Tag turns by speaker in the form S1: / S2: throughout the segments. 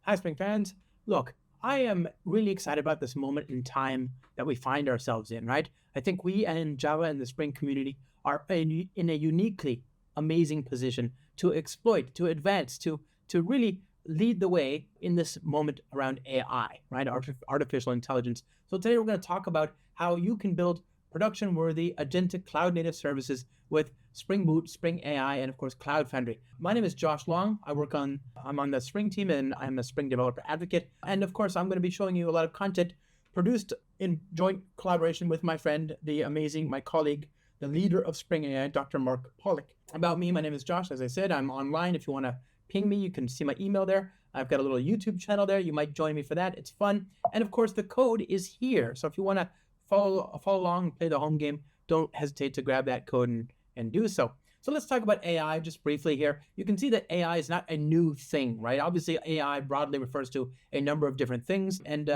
S1: Hi, Spring fans. Look, I am really excited about this moment in time that we find ourselves in, right? I think we and Java and the Spring community are in a uniquely amazing position to exploit, to advance, to really lead the way in this moment around AI, right? Artificial intelligence. So today we're going to talk about how you can build production-worthy agentic cloud-native services with Spring Boot, Spring AI, and of course, Cloud Foundry. My name is Josh Long. I'm on the Spring team and I'm a Spring developer advocate. And of course, I'm going to be showing you a lot of content produced in joint collaboration with my friend, my colleague, the leader of Spring AI, Dr. Mark Pollock. About me, my name is Josh. As I said, I'm online. If you want to ping me, you can see my email there. I've got a little YouTube channel there. You might join me for that. It's fun. And of course, the code is here. So if you want to follow along and play the home game, don't hesitate to grab that code and do so. So let's talk about AI just briefly here. You can see that AI is not a new thing, right? Obviously, AI broadly refers to a number of different things. And,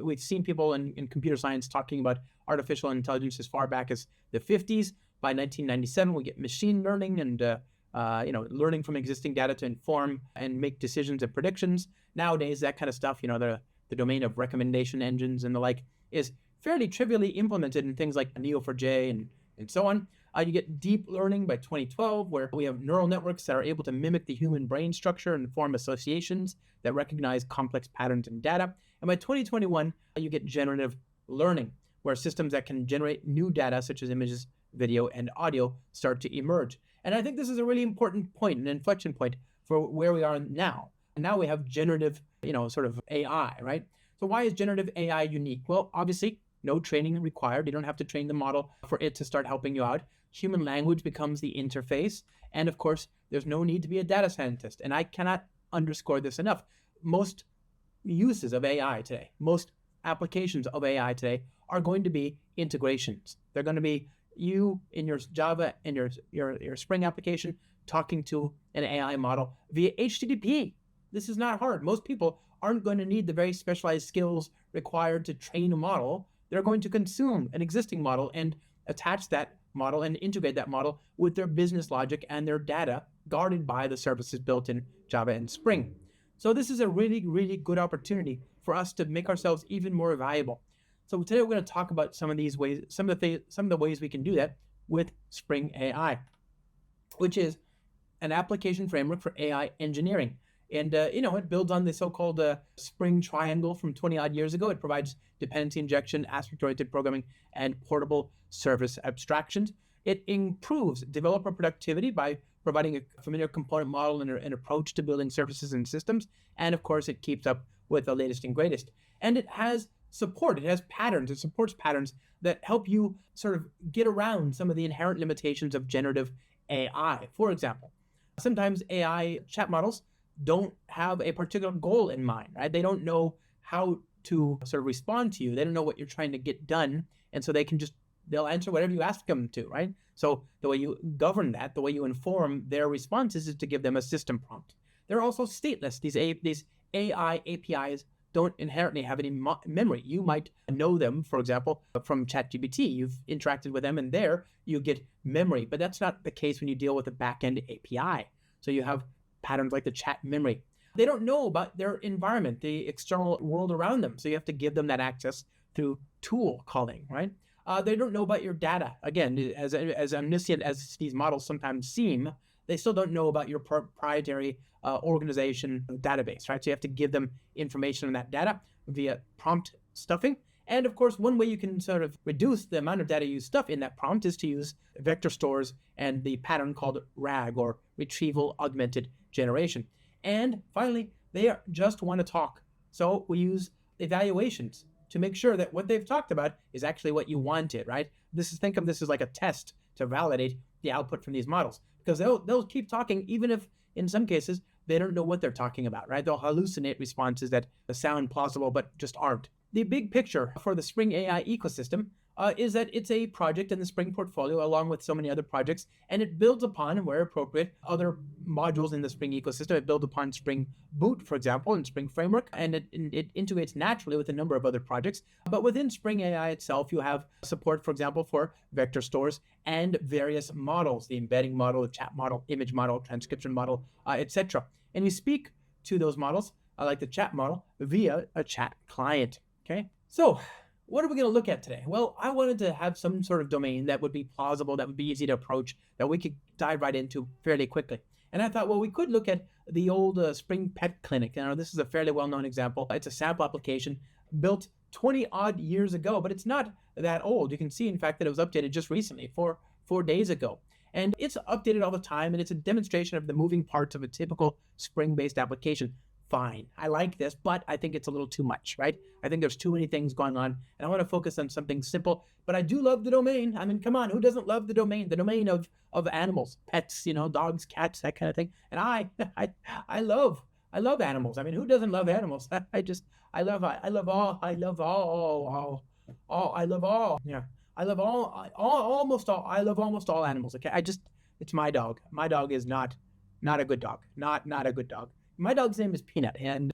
S1: we've seen people in computer science talking about artificial intelligence as far back as the 50s. By 1997, we get machine learning and, learning from existing data to inform and make decisions and predictions. Nowadays, that kind of stuff, the domain of recommendation engines and the like is fairly trivially implemented in things like Neo4j and so on. You get deep learning by 2012, where we have neural networks that are able to mimic the human brain structure and form associations that recognize complex patterns in data. And by 2021, you get generative learning, where systems that can generate new data, such as images, video, and audio, start to emerge. And I think this is a really important point, an inflection point for where we are now. And now we have generative, sort of AI, right? So why is generative AI unique? Well, obviously, no training required. You don't have to train the model for it to start helping you out. Human language becomes the interface. And of course, there's no need to be a data scientist. And I cannot underscore this enough. Most uses of AI today, most applications of AI today are going to be integrations. They're going to be you in your Java and your Spring application talking to an AI model via HTTP. This is not hard. Most people aren't going to need the very specialized skills required to train a model. They're going to consume an existing model and attach that model and integrate that model with their business logic and their data guarded by the services built in Java and Spring. So this is a really, really good opportunity for us to make ourselves even more valuable. So today we're going to talk about some of these ways, some of the ways we can do that with Spring AI, which is an application framework for AI engineering. And, it builds on the so-called Spring Triangle from 20 odd years ago. It provides dependency injection, aspect-oriented programming, and portable service abstractions. It improves developer productivity by providing a familiar component model and an approach to building services and systems. And of course, it keeps up with the latest and greatest. And it has support. It has patterns. It supports patterns that help you sort of get around some of the inherent limitations of generative AI. For example, sometimes AI chat models don't have a particular goal in mind, right? They don't know how to sort of respond to you. They don't know what you're trying to get done. And so they'll answer whatever you ask them to, right? So the way you govern that, the way you inform their responses is to give them a system prompt. They're also stateless. These AI APIs don't inherently have any memory. You might know them, for example, from ChatGPT. You've interacted with them and there you get memory, but that's not the case when you deal with a backend API. So you have patterns like the chat memory. They don't know about their environment, the external world around them. So you have to give them that access through tool calling, right? They don't know about your data. Again, as omniscient as these models sometimes seem, they still don't know about your proprietary organization database, right? So you have to give them information on that data via prompt stuffing. And of course, one way you can sort of reduce the amount of data you stuff in that prompt is to use vector stores and the pattern called RAG, or Retrieval Augmented Generation. And finally, they just want to talk. So we use evaluations to make sure that what they've talked about is actually what you wanted, right? Think of this as like a test to validate the output from these models, because they'll keep talking even if in some cases they don't know what they're talking about, right? They'll hallucinate responses that sound plausible but just aren't. The big picture for the Spring AI ecosystem is that it's a project in the Spring portfolio along with so many other projects, and it builds upon, where appropriate, other modules in the Spring ecosystem. It builds upon Spring Boot, for example, and Spring Framework, and it integrates naturally with a number of other projects. But within Spring AI itself, you have support, for example, for vector stores and various models, the embedding model, the chat model, image model, transcription model, etc. And you speak to those models like the chat model, via a chat client. Okay. So what are we going to look at today? Well, I wanted to have some sort of domain that would be plausible, that would be easy to approach, that we could dive right into fairly quickly. And I thought, well, we could look at the old Spring Petclinic. Now, this is a fairly well-known example. It's a sample application built 20 odd years ago, but it's not that old. You can see, in fact, that it was updated just recently, four days ago. And it's updated all the time, and it's a demonstration of the moving parts of a typical Spring-based application. Fine, I like this, but I think it's a little too much, right? I think there's too many things going on, and I want to focus on something simple, but I do love the domain. I mean, come on, who doesn't love the domain? The domain of animals, pets, dogs, cats, that kind of thing. And I love animals. I mean, who doesn't love animals? I love almost all animals. Okay, it's my dog. My dog is not a good dog. Not a good dog. My dog's name is Peanut, and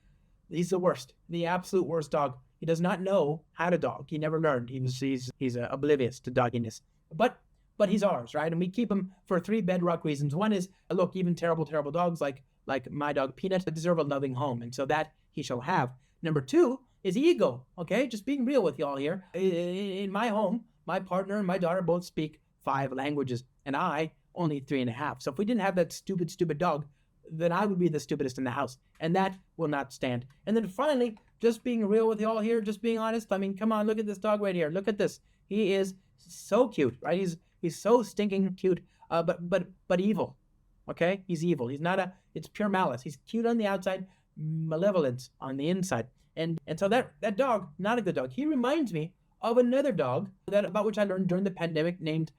S1: he's the worst, the absolute worst dog. He does not know how to dog. He never learned. He's oblivious to dogginess. But he's ours, right? And we keep him for 3 bedrock reasons. One is, look, even terrible dogs like my dog Peanut deserve a loving home, and so that he shall have. Number 2 is ego. Okay, just being real with y'all here. In my home, my partner and my daughter both speak 5 languages, and I only 3.5. So if we didn't have that stupid dog, then I would be the stupidest in the house, and that will not stand. And then finally, just being real with y'all here, just being honest. I mean, come on, look at this dog right here. Look at this. He is so cute, right? He's so stinking cute, but evil. Okay, he's evil. It's pure malice. He's cute on the outside, malevolence on the inside. And so that dog, not a good dog. He reminds me of another dog about which I learned during the pandemic, named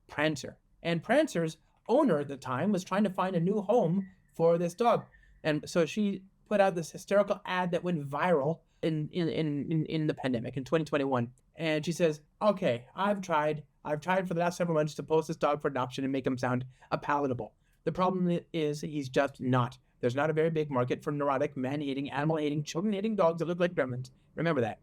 S1: Prancer. And Prancer's owner at the time was trying to find a new home for this dog, and so she put out this hysterical ad that went viral in the pandemic in 2021. And she says, "Okay, I've tried for the last several months to post this dog for adoption and make him sound palatable. The problem is he's just not. There's not a very big market for neurotic, man-hating, animal-hating, children-hating dogs that look like gremlins. Remember that.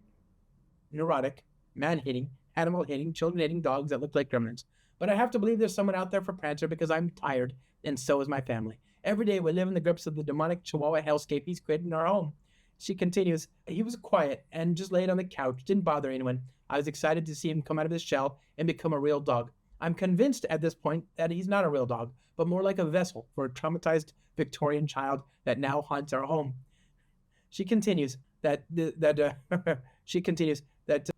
S1: Neurotic, man-hating, animal-hating, children-hating dogs that look like gremlins. But I have to believe there's someone out there for Prancer because I'm tired, and so is my family. Every day we live in the grips of the demonic Chihuahua hellscape he's created in our home." She continues, "He was quiet and just laid on the couch, didn't bother anyone. I was excited to see him come out of his shell and become a real dog. I'm convinced at this point that he's not a real dog, but more like a vessel for a traumatized Victorian child that now haunts our home." She continues that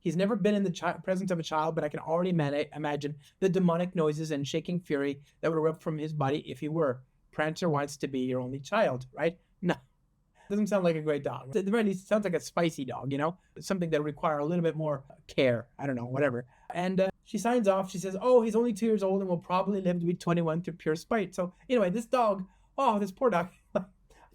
S1: he's never been in the presence of a child, but I can already imagine the demonic noises and shaking fury that would erupt from his body if he were. Prancer wants to be your only child, right? No, doesn't sound like a great dog. At the very least, it sounds like a spicy dog, something that would require a little bit more care. I don't know, whatever. And she signs off. She says, "Oh, he's only 2 years old and will probably live to be 21 through pure spite." So anyway, this dog, this poor dog. I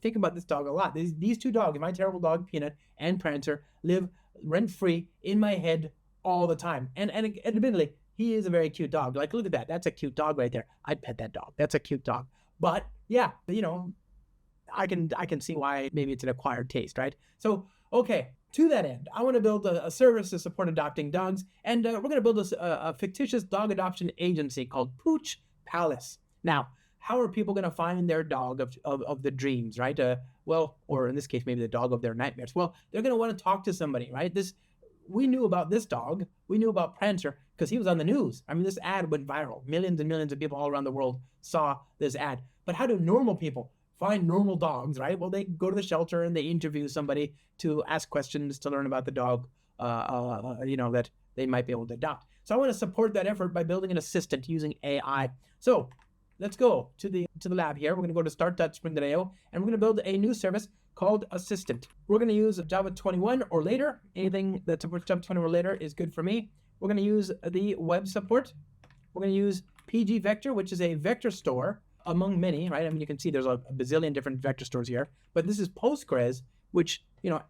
S1: think about this dog a lot. These 2 dogs, my terrible dog Peanut and Prancer, live rent-free in my head all the time. And admittedly, he is a very cute dog. Like, look at that. That's a cute dog right there. I'd pet that dog. That's a cute dog. But yeah, I can see why maybe it's an acquired taste, right? So, okay, to that end, I want to build a service to support adopting dogs, and we're going to build a fictitious dog adoption agency called Pooch Palace. Now, how are people going to find their dog of the dreams, right? Or in this case, maybe the dog of their nightmares. Well, they're going to want to talk to somebody, right? We knew about this dog. We knew about Prancer because he was on the news. I mean, this ad went viral. Millions and millions of people all around the world saw this ad. But how do normal people find normal dogs, right? Well, they go to the shelter and they interview somebody to ask questions to learn about the dog, that they might be able to adopt. So I want to support that effort by building an assistant using AI. So let's go to the lab here. We're going to go to start.spring.io, and we're going to build a new service called Assistant. We're going to use Java 21 or later. Anything that supports Java 21 or later is good for me. We're going to use the web support. We're going to use PG Vector, which is a vector store among many, right? I mean, you can see there's a bazillion different vector stores here, but this is Postgres, which,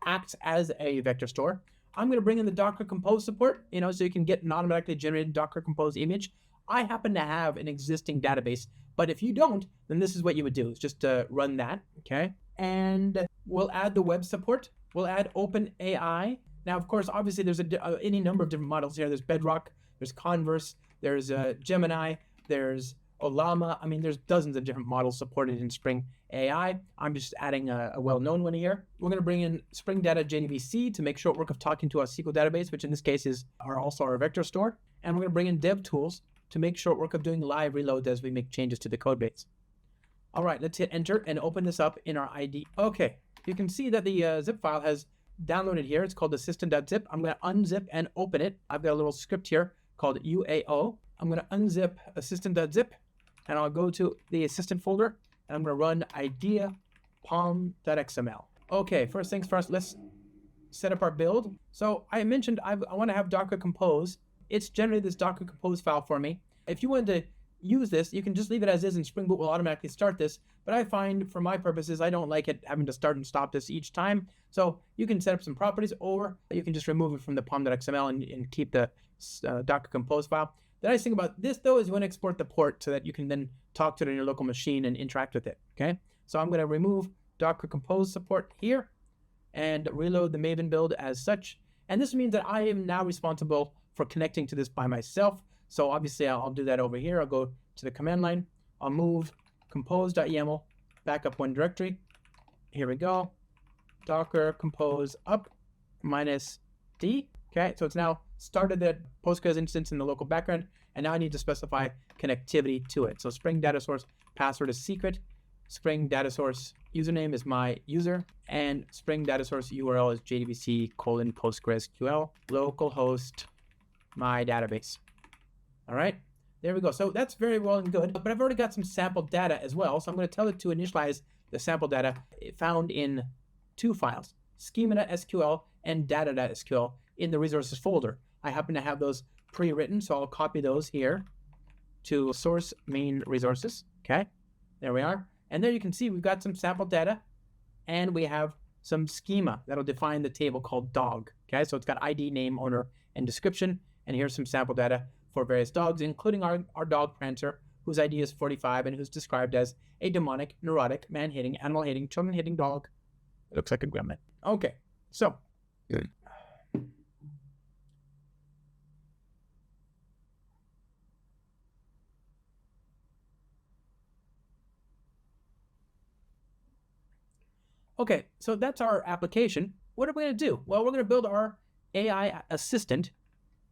S1: acts as a vector store. I'm going to bring in the Docker Compose support, so you can get an automatically generated Docker Compose image. I happen to have an existing database, but if you don't, then this is what you would do, is just run that, okay? And we'll add the web support. We'll add OpenAI. Now, of course, obviously, there's any number of different models here. There's Bedrock, there's Converse, there's Gemini, there's Llama. I mean, there's dozens of different models supported in Spring AI. I'm just adding a well-known one here. We're going to bring in Spring Data JDBC to make short work of talking to our SQL database, which in this case is also our vector store. And we're going to bring in dev tools to make short work of doing live reloads as we make changes to the code base. All right, let's hit enter and open this up in our IDE. Okay, you can see that the zip file has downloaded here. It's called assistant.zip. I'm going to unzip and open it. I've got a little script here called UAO. I'm going to unzip assistant.zip, and I'll go to the assistant folder, and I'm going to run idea pom.xml. Okay, first things first, let's set up our build. So I mentioned I want to have Docker Compose. It's generated this Docker Compose file for me. If you wanted to use this, you can just leave it as is, and Spring Boot will automatically start this. But I find, for my purposes, I don't like it having to start and stop this each time. So you can set up some properties, or you can just remove it from the pom.xml and keep the Docker Compose file. The nice thing about this, though, is you want to export the port so that you can then talk to it on your local machine and interact with it. Okay, so I'm going to remove Docker Compose support here and reload the Maven build as such. And this means that I am now responsible for connecting to this by myself. So obviously I'll do that over here. I'll go to the command line. I'll move compose.yaml back up one directory. Here we go. Docker compose up -d. Okay, so it's now started the Postgres instance in the local background, and now I need to specify connectivity to it. So Spring Data Source password is secret. Spring Data Source username is my user, and Spring Data Source URL is jdbc:/PostgreSQL localhost my database. All right, there we go. So that's very well and good, but I've already got some sample data as well. So I'm going to tell it to initialize the sample data found in two files, schema.sql and data.sql in the resources folder. I happen to have those pre-written, so I'll copy those here to source main resources. Okay, there we are. And there you can see we've got some sample data, and we have some schema that'll define the table called dog. Okay, so it's got ID, name, owner, and description. And here's some sample data for various dogs, including our dog Prancer, whose ID is 45 and who's described as a demonic, neurotic, man-hating, animal-hating, children-hating dog. It looks like a gremlin. Okay, so. Good. Okay, so that's our application. What are we going to do? Well, we're going to build our AI assistant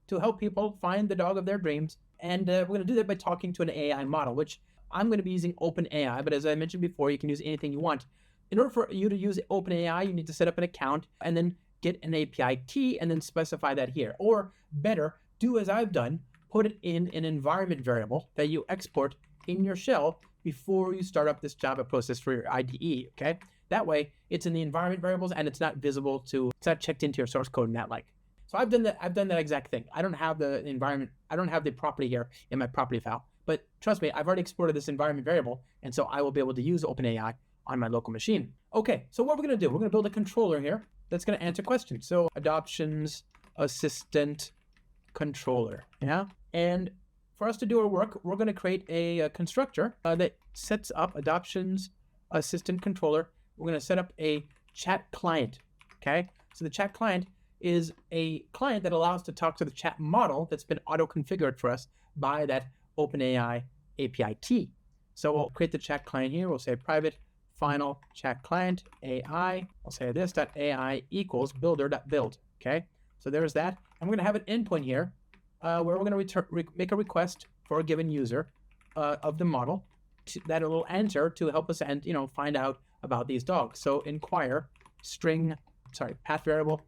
S1: to help people find the dog of their dreams. And we're going to do that by talking to an AI model, which I'm going to be using OpenAI. But as I mentioned before, you can use anything you want. In order for you to use OpenAI, you need to set up an account and then get an API key and then specify that here. Or better, do as I've done, put it in an environment variable that you export in your shell before you start up this Java process for your IDE, okay? That way, it's in the environment variables and it's not visible to, it's not checked into your source code and that like. So I've done that exact thing. I don't have the environment, I don't have the property here in my property file, but trust me, I've already exported this environment variable, and so I will be able to use OpenAI on my local machine. Okay, so what we're gonna do, we're gonna build a controller here that's gonna answer questions. So adoptions assistant controller, yeah? And for us to do our work, we're gonna create a constructor that sets up adoptions assistant controller. We're going to set up a chat client, okay? So the chat client is a client that allows to talk to the chat model that's been auto-configured for us by that OpenAI API key. So we'll create the chat client here. We'll say private final chat client AI. I'll say this.ai equals builder.build, okay? So there's that. And we're going to have an endpoint here where we're going to make a request for a given user of the model that it will answer to help us and find out about these dogs. So inquire path variable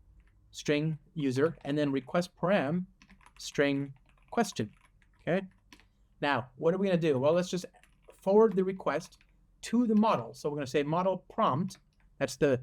S1: string user, and then request param string question. Okay. Now, what are we going to do? Well, let's just forward the request to the model. So we're going to say model prompt. That's the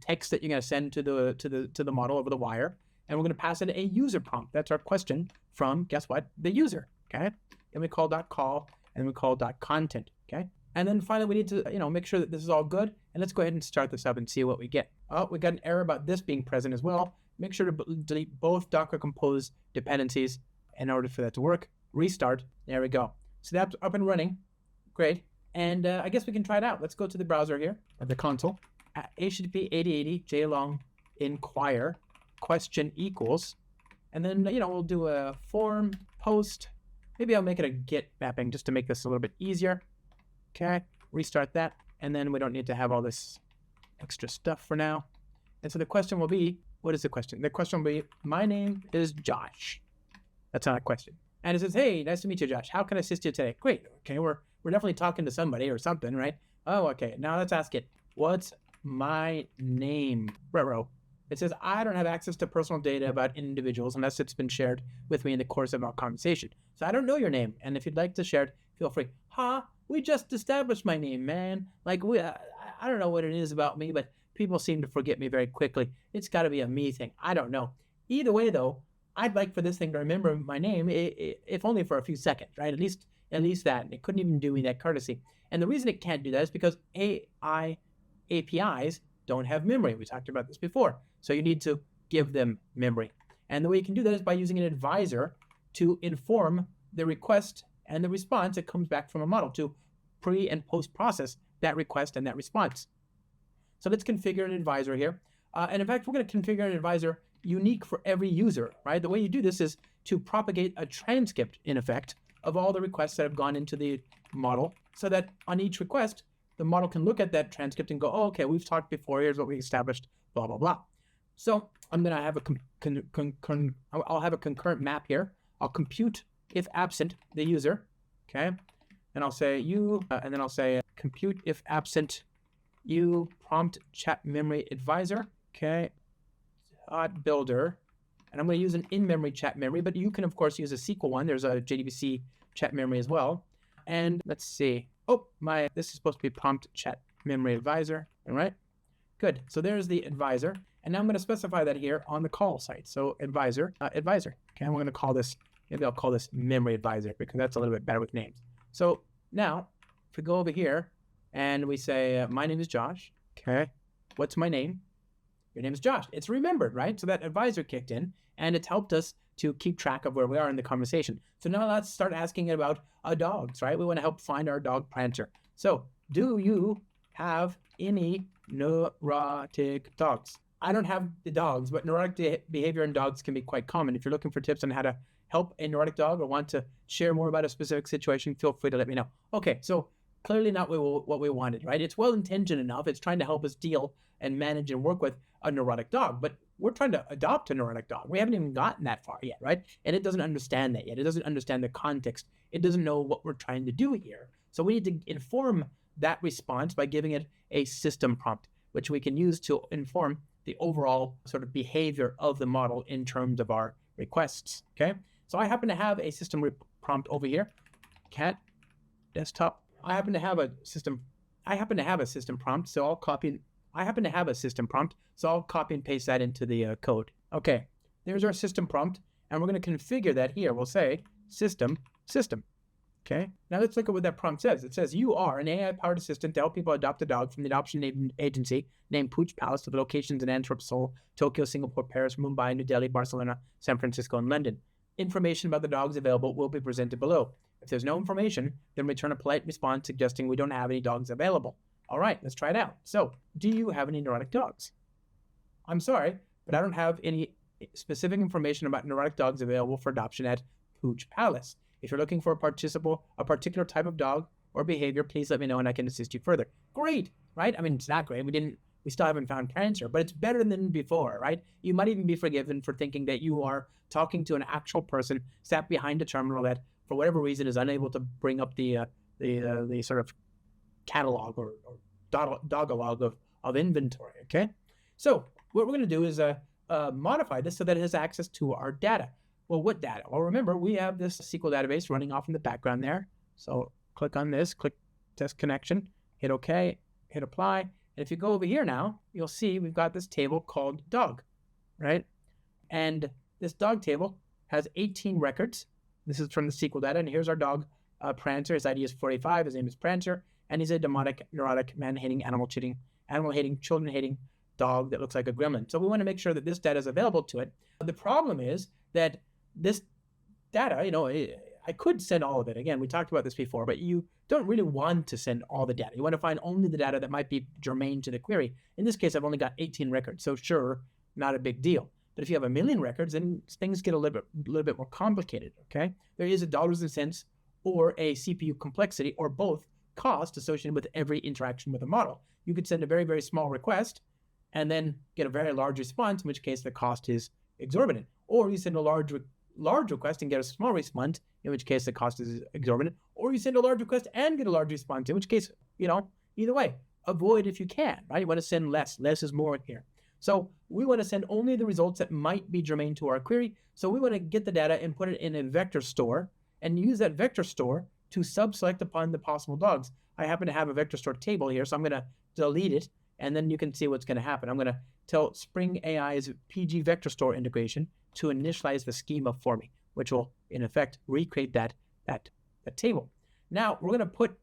S1: text that you're going to send to the model over the wire, and we're going to pass it a user prompt. That's our question from, guess what, the user. Okay. Then we call .call, and then we call .content. Okay. And then finally, we need to, make sure that this is all good. And let's go ahead and start this up and see what we get. Oh, we got an error about this being present as well. Make sure to delete both Docker Compose dependencies in order for that to work. Restart. There we go. So that's up and running. Great. And I guess we can try it out. Let's go to the browser here, at the console. HTTP 8080 JLong inquire question equals. And then, we'll do a form post Maybe I'll make it a Git mapping just to make this a little bit easier. Okay, restart that. And then we don't need to have all this extra stuff for now. And so the question will be, what is the question? The question will be, my name is Josh. That's not a question. And it says, hey, nice to meet you, Josh. How can I assist you today? Great. Okay, we're definitely talking to somebody or something, right? Oh, okay. Now let's ask it, what's my name? Ruh-roh. It says, I don't have access to personal data about individuals unless it's been shared with me in the course of our conversation. So I don't know your name. And if you'd like to share it, feel free. We just established my name, man. Like, I don't know what it is about me, but people seem to forget me very quickly. It's got to be a me thing. I don't know. Either way, though, I'd like for this thing to remember my name, if only for a few seconds, right? At least that. And it couldn't even do me that courtesy. And the reason it can't do that is because AI APIs don't have memory. We talked about this before. So you need to give them memory. And the way you can do that is by using an advisor to inform the request and the response that comes back from a model to pre and post process that request and that response. So let's configure an advisor here. And in fact, we're going to configure an advisor unique for every user, right? The way you do this is to propagate a transcript, in effect, of all the requests that have gone into the model so that on each request, the model can look at that transcript and go, oh, okay, we've talked before, here's what we established, blah, blah, blah. So I'm going to have I'll have a concurrent map here. I'll compute if absent the user, okay? And I'll say and then I'll say compute if absent you prompt chat memory advisor, okay? Builder, and I'm going to use an in-memory chat memory, but you can of course use a SQL one. There's a JDBC chat memory as well. And let's see. Oh, this is supposed to be prompt chat memory advisor. All right, good. So there's the advisor, and now I'm going to specify that here on the call site. So advisor. Okay, I'm going to call this. Maybe I'll call this memory advisor because that's a little bit better with names. So now, if we go over here and we say, my name is Josh. Okay, what's my name? Your name is Josh. It's remembered, right? So that advisor kicked in, and it's helped us to keep track of where we are in the conversation. So now let's start asking about dogs, right? We want to help find our dog Prancer. So, do you have any neurotic dogs? I don't have the dogs, but neurotic behavior in dogs can be quite common. If you're looking for tips on how to help a neurotic dog or want to share more about a specific situation, feel free to let me know. Okay, so clearly not what we wanted, right? It's well-intentioned enough. It's trying to help us deal and manage and work with a neurotic dog, but we're trying to adopt a neurotic dog. We haven't even gotten that far yet, right? And it doesn't understand that yet. It doesn't understand the context. It doesn't know what we're trying to do here. So we need to inform that response by giving it a system prompt, which we can use to inform the overall sort of behavior of the model in terms of our requests, okay? So I happen to have a system prompt over here, cat desktop. I happen to have a system prompt, so I'll copy and paste that into the code. Okay, there's our system prompt, and we're going to configure that here. We'll say system. Okay, now let's look at what that prompt says. It says, you are an AI-powered assistant to help people adopt a dog from the adoption agency named Pooch Palace with locations in Antwerp, Seoul, Tokyo, Singapore, Paris, Mumbai, New Delhi, Barcelona, San Francisco, and London. Information about the dogs available will be presented below. If there's no information, then return a polite response suggesting we don't have any dogs available. All right, let's try it out. So, do you have any neurotic dogs? I'm sorry, but I don't have any specific information about neurotic dogs available for adoption at Pooch Palace. If you're looking for a particular type of dog or behavior, please let me know and I can assist you further. Great, right? I mean, it's not great. We still haven't found Prancer, but it's better than before, right? You might even be forgiven for thinking that you are talking to an actual person sat behind a terminal that, for whatever reason, is unable to bring up the sort of catalog or dogalog of inventory, okay? So what we're going to do is modify this so that it has access to our data. Well, what data? Well, remember, we have this SQL database running off in the background there. So click on this, click test connection, hit OK, hit apply. And if you go over here now, you'll see we've got this table called dog, right? And this dog table has 18 records. This is from the SQL data. And here's our dog, Prancer. His ID is 45. His name is Prancer. And he's a demotic, neurotic, man-hating, animal-hating, children-hating dog that looks like a gremlin. So we want to make sure that this data is available to it. The problem is that this data, I could send all of it. Again, we talked about this before, but you don't really want to send all the data. You want to find only the data that might be germane to the query. In this case, I've only got 18 records. So sure, not a big deal. But if you have a million records, then things get a little bit more complicated, okay? There is a dollars and cents or a CPU complexity or both cost associated with every interaction with a model. You could send a very, very small request and then get a very large response, in which case the cost is exorbitant. Or you send a large request and get a small response, in which case the cost is exorbitant. Or you send a large request and get a large response, in which case, either way, avoid if you can, right? You want to send less. Less is more here. So we want to send only the results that might be germane to our query. So we want to get the data and put it in a vector store and use that vector store to sub-select upon the possible dogs. I happen to have a vector store table here, so I'm going to delete it, and then you can see what's going to happen. I'm going to tell Spring AI's PG vector store integration to initialize the schema for me, which will, in effect, recreate that table. Now, we're going to put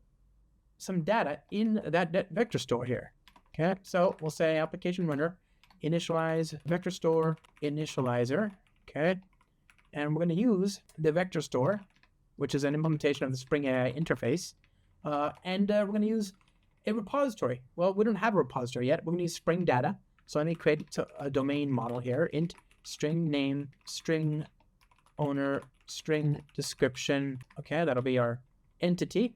S1: some data in that vector store here. Okay, so we'll say application runner, initialize vector store initializer. Okay, and we're going to use the vector store, which is an implementation of the Spring AI interface, and we're going to use a repository. Well, we don't have a repository yet. We're going to use Spring data. So let me create a domain model here, int string name, string owner, string description. Okay, that'll be our entity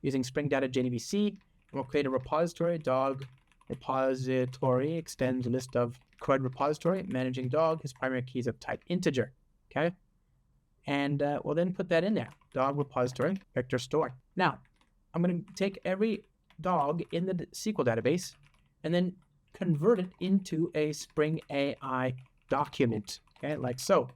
S1: using Spring data JDBC. And we'll create a repository, dog repository, extends list of CRUD repository, managing dog, his primary keys of type integer. Okay, and we'll then put that in there, dog repository, vector store. Now, I'm going to take every dog in the SQL database and then convert it into a Spring AI document, okay, like so.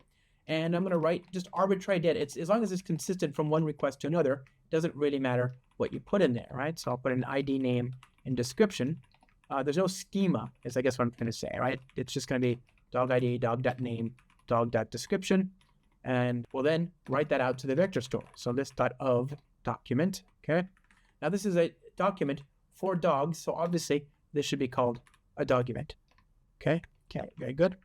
S1: And I'm going to write just arbitrary data. It's as long as it's consistent from one request to another, it doesn't really matter what you put in there, right? So I'll put an ID name and description. There's no schema, is I guess what I'm going to say, right? It's just going to be dog ID, dog.name, dog.description, and we'll then write that out to the vector store. So list.of document, okay? Now this is a document for dogs, so obviously this should be called a document. Okay, very good.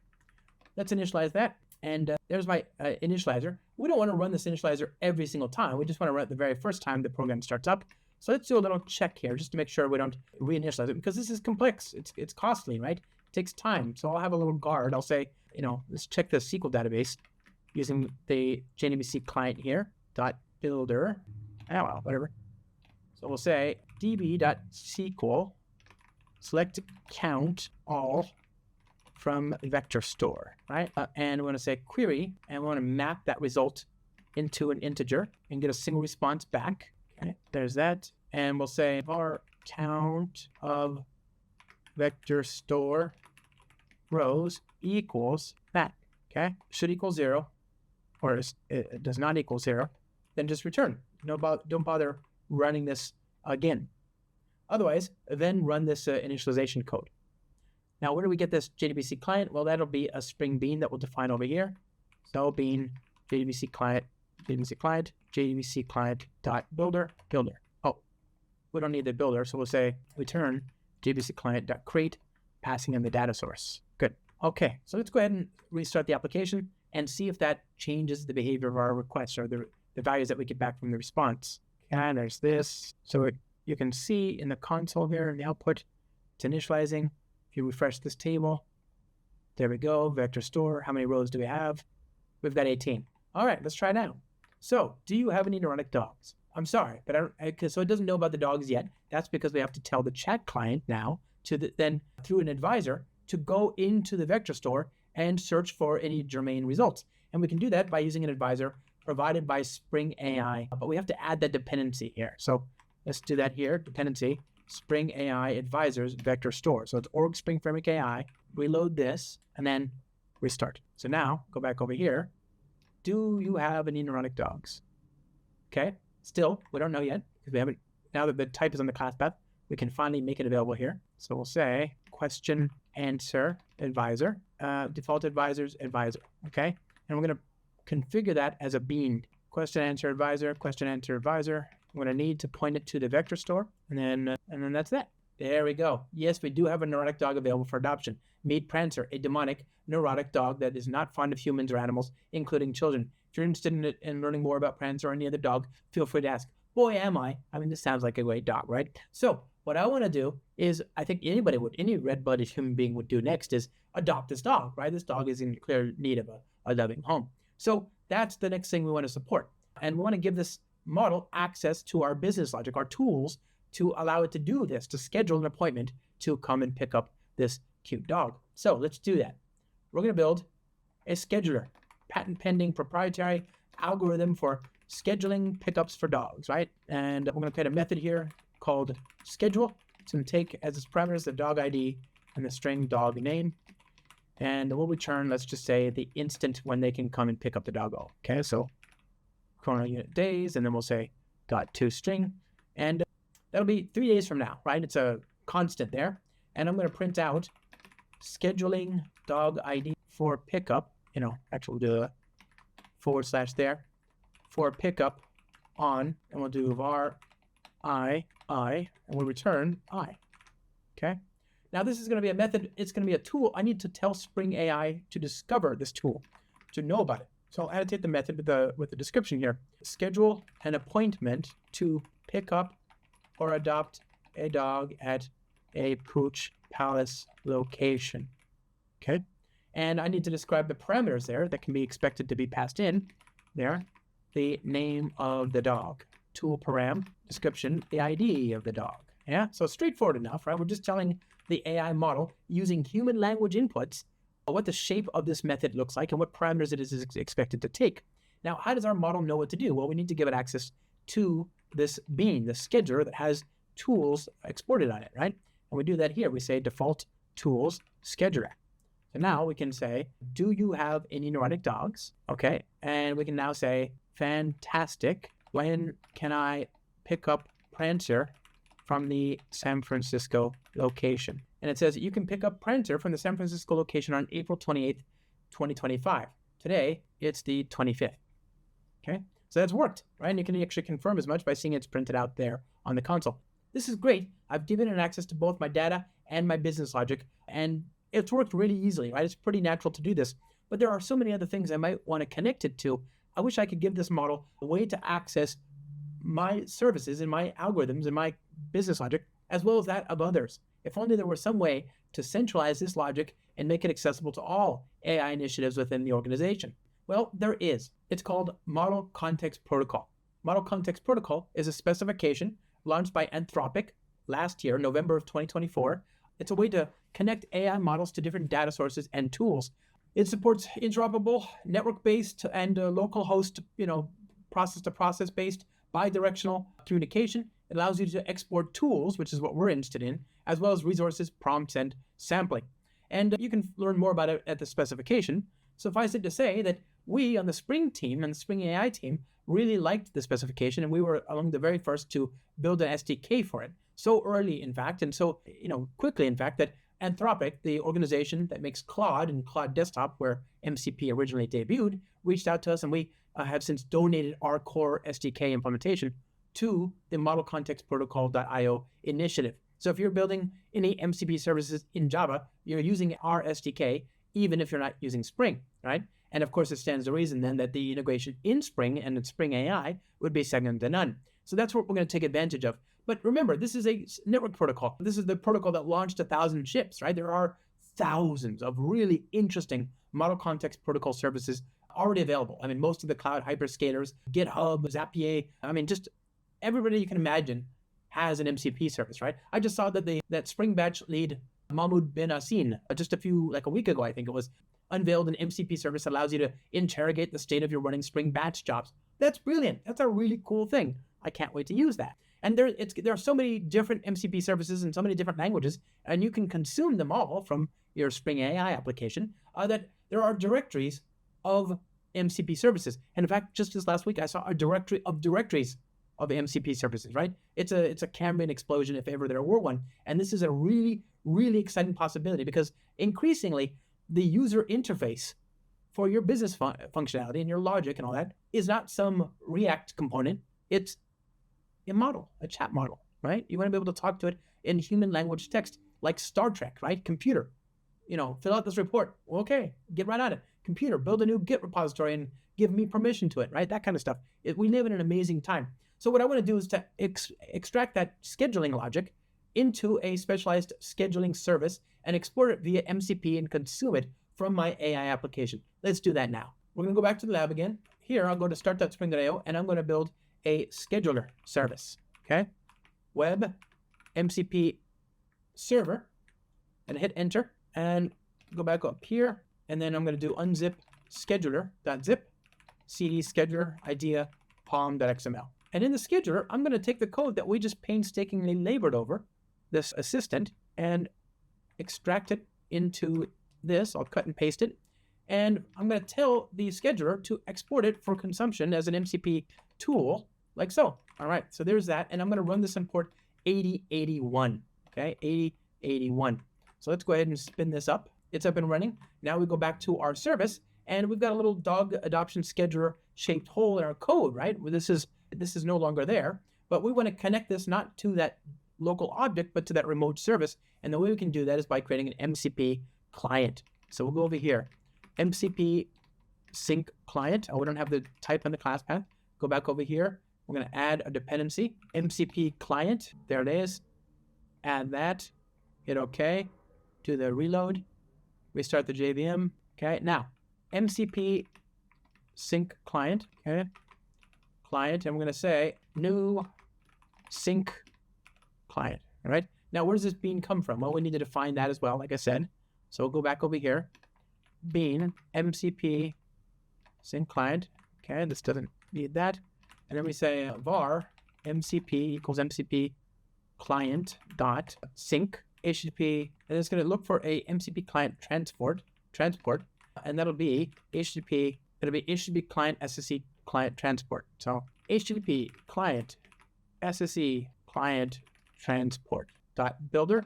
S1: Let's initialize that. And there's my initializer. We don't want to run this initializer every single time. We just want to run it the very first time the program starts up. So let's do a little check here just to make sure we don't reinitialize it, because this is complex. It's costly, right? It takes time. So I'll have a little guard. I'll say, let's check the SQL database using the JDBC client here, .builder, whatever. So we'll say db.sql select count all from vector store, right? And we want to say query, and we want to map that result into an integer and get a single response back. Okay, there's that. And we'll say var count of vector store rows equals that. Okay, should equal 0, or it does not equal 0, then just return. Don't bother running this again. Otherwise, then run this initialization code. Now, where do we get this JDBC client? Well, that'll be a Spring Bean that we'll define over here. So bean JDBC client, JDBC client dot builder. Oh, we don't need the builder, so we'll say return JDBC client dot create, passing in the data source. Good. Okay, so let's go ahead and restart the application and see if that changes the behavior of our request or the values that we get back from the response. And there's this. So you can see in the console here in the output, it's initializing. If you refresh this table, there we go, vector store. How many rows do we have? We've got 18. All right, let's try now. So do you have any neurotic dogs? I'm sorry, but so it doesn't know about the dogs yet. That's because we have to tell the chat client now then through an advisor to go into the vector store and search for any germane results. And we can do that by using an advisor provided by Spring AI, but we have to add that dependency here. So let's do that here, dependency, Spring AI advisors vector store. So it's org Spring Framework AI, reload this, and then restart. So now, go back over here. Do you have any neurotic dogs? Okay, still, we don't know yet, because we haven't, now that the type is on the class path, we can finally make it available here. So we'll say question answer advisor, default advisors advisor, okay? And we're gonna configure that as a bean. Question answer advisor, question answer advisor. I'm going to need to point it to the vector store, and then that's that. There we go. Yes, we do have a neurotic dog available for adoption. Meet Prancer, a demonic neurotic dog that is not fond of humans or animals, including children. If you're interested in learning more about Prancer or any other dog, feel free to ask. Boy, am I. I mean, this sounds like a great dog, right? So what I want to do is, I think any red-blooded human being would do next is adopt this dog, right? This dog is in clear need of a loving home. So that's the next thing we want to support. And we want to give this model access to our business logic, our tools, to allow it to do this, to schedule an appointment to come and pick up this cute dog. So let's do that. We're going to build a scheduler, patent pending proprietary algorithm for scheduling pickups for dogs, right? And we're going to create a method here called schedule. It's going to take as its parameters the dog ID and the string dog name. And we'll return, let's just say, the instant when they can come and pick up the doggo. Okay, so chrono unit days, and then we'll say .toString. And that'll be 3 days from now, right? It's a constant there. And I'm going to print out scheduling dog ID for pickup. Actually we'll do a / there for pickup on, and we'll do var I, and we'll return I. Okay. Now this is going to be a method. It's going to be a tool. I need to tell Spring AI to discover this tool, to know about it. So I'll annotate the method with the description here. Schedule an appointment to pick up or adopt a dog at a Pooch Palace location. Okay. And I need to describe the parameters there that can be expected to be passed in there. The name of the dog, tool param, description, the ID of the dog. Yeah, so straightforward enough, right? We're just telling the AI model using human language inputs what the shape of this method looks like and what parameters it is expected to take. Now, how does our model know what to do? Well, we need to give it access to this bean, the scheduler that has tools exported on it, right? And we do that here. We say default tools scheduler. So now we can say, do you have any neurotic dogs? Okay. And we can now say, fantastic. When can I pick up Prancer from the San Francisco location? And it says you can pick up Prancer from the San Francisco location on April 28th, 2025. Today, it's the 25th. Okay. So that's worked, right? And you can actually confirm as much by seeing it's printed out there on the console. This is great. I've given it access to both my data and my business logic, and it's worked really easily, right? It's pretty natural to do this, but there are so many other things I might want to connect it to. I wish I could give this model a way to access my services and my algorithms and my business logic, as well as that of others. If only there were some way to centralize this logic and make it accessible to all AI initiatives within the organization. Well, there is. It's called Model Context Protocol. Model Context Protocol is a specification launched by Anthropic last year, November of 2024. It's a way to connect AI models to different data sources and tools. It supports interoperable, network-based, and local host, process-to-process based, bi-directional communication. It allows you to export tools, which is what we're interested in, as well as resources, prompts, and sampling. And you can learn more about it at the specification. Suffice it to say that we on the Spring team and the Spring AI team really liked the specification, and we were among the very first to build an SDK for it. So early, in fact, and so quickly, in fact, that Anthropic, the organization that makes Claude and Claude Desktop, where MCP originally debuted, reached out to us, and we have since donated our core SDK implementation to the Model Context Protocol.io initiative. So if you're building any MCP services in Java, you're using our SDK, even if you're not using Spring, right? And of course, it stands to reason then that the integration in Spring and in Spring AI would be second to none. So that's what we're going to take advantage of. But remember, this is a network protocol. This is the protocol that launched 1,000 ships, right? There are thousands of really interesting Model Context Protocol services already available. I mean, most of the cloud hyperscalers, GitHub, Zapier, just everybody you can imagine has an MCP service, right? I just saw that Spring Batch lead, Mahmoud Ben Asin, just a week ago, I think it was, unveiled an MCP service that allows you to interrogate the state of your running Spring Batch jobs. That's brilliant. That's a really cool thing. I can't wait to use that. And there are so many different MCP services in so many different languages, and you can consume them all from your Spring AI application, that there are directories of MCP services. And in fact, just this last week, I saw a directory of directories of MCP services, right? It's a Cambrian explosion if ever there were one. And this is a really, really exciting possibility because increasingly the user interface for your business functionality and your logic and all that is not some React component. It's a model, a chat model, right? You want to be able to talk to it in human language text, like Star Trek, right? Computer, fill out this report. Okay, get right on it. Computer, build a new Git repository and give me permission to it, right? That kind of stuff. We live in an amazing time. So what I want to do is to extract that scheduling logic into a specialized scheduling service and export it via MCP and consume it from my AI application. Let's do that now. We're going to go back to the lab again. Here, I'll go to start.spring.io, and I'm going to build a scheduler service. Okay, web MCP server, and hit enter, and go back up here, and then I'm going to do unzip scheduler.zip, cd scheduler idea pom.xml. And in the scheduler, I'm going to take the code that we just painstakingly labored over, this assistant, and extract it into this. I'll cut and paste it. And I'm going to tell the scheduler to export it for consumption as an MCP tool, like so. All right, so there's that. And I'm going to run this in port 8081. Okay, 8081. So let's go ahead and spin this up. It's up and running. Now we go back to our service, and we've got a little dog adoption scheduler shaped hole in our code, right? Well, this is no longer there, but we want to connect this not to that local object, but to that remote service. And the way we can do that is by creating an MCP client. So we'll go over here, MCP sync client. Oh, we don't have the type in the class path. Go back over here. We're going to add a dependency, MCP client. There it is. Add that. Hit OK. Do the reload. Restart the JVM. Okay. Now, MCP sync client. Okay. Client. And we're going to say new sync client. All right. Now, where does this bean come from? Well, we need to define that as well, like I said. So we'll go back over here. Bean MCP sync client. Okay. This doesn't need that. And then we say var MCP equals MCP client dot sync HTTP, and it's going to look for a MCP client transport, and that'll be HTTP. It'll be HTTP client SSE client transport. So HTTP client SSE client transport dot builder,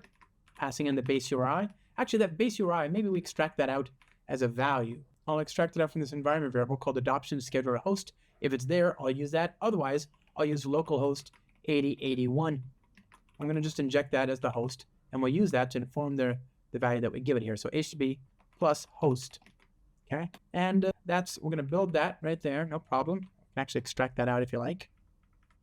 S1: passing in the base URI. Actually, that base URI, maybe we extract that out as a value. I'll extract it out from this environment variable called adoption scheduler host. If it's there, I'll use that. Otherwise, I'll use localhost 8081. I'm going to just inject that as the host, and we'll use that to inform the value that we give it here. So HTTP plus host. Okay, and we're going to build that right there. No problem. You can actually extract that out if you like.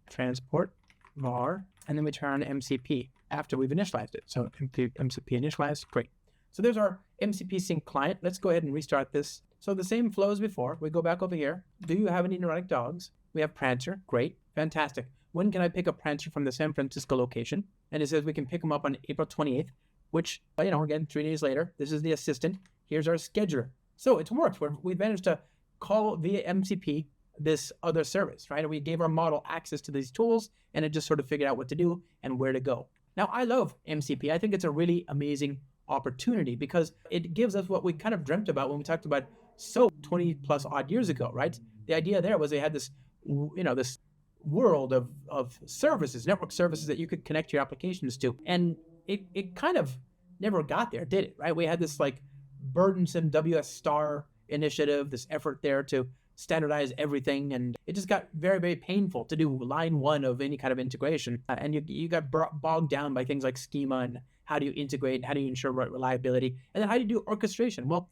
S1: Transport var, and then we turn MCP after we've initialized it. So MCP initialized, great. So there's our MCP sync client. Let's go ahead and restart this. So the same flow as before. We go back over here. Do you have any neurotic dogs? We have Prancer. Great. Fantastic. When can I pick up Prancer from the San Francisco location? And it says we can pick him up on April 28th, which, again, 3 days later. This is the assistant. Here's our scheduler. So it's worked. We've managed to call via MCP this other service, right? And we gave our model access to these tools, and it just sort of figured out what to do and where to go. Now, I love MCP. I think it's a really amazing opportunity because it gives us what we kind of dreamt about when we talked about SOAP 20 plus odd years ago, right? The idea there was they had this, this world of services, network services that you could connect your applications to. And it kind of never got there, did it, right? We had this like burdensome WS star initiative, this effort there to standardize everything. And it just got very, very painful to do line one of any kind of integration. And you got bogged down by things like schema and how do you integrate, how do you ensure reliability, and then how do you do orchestration? Well,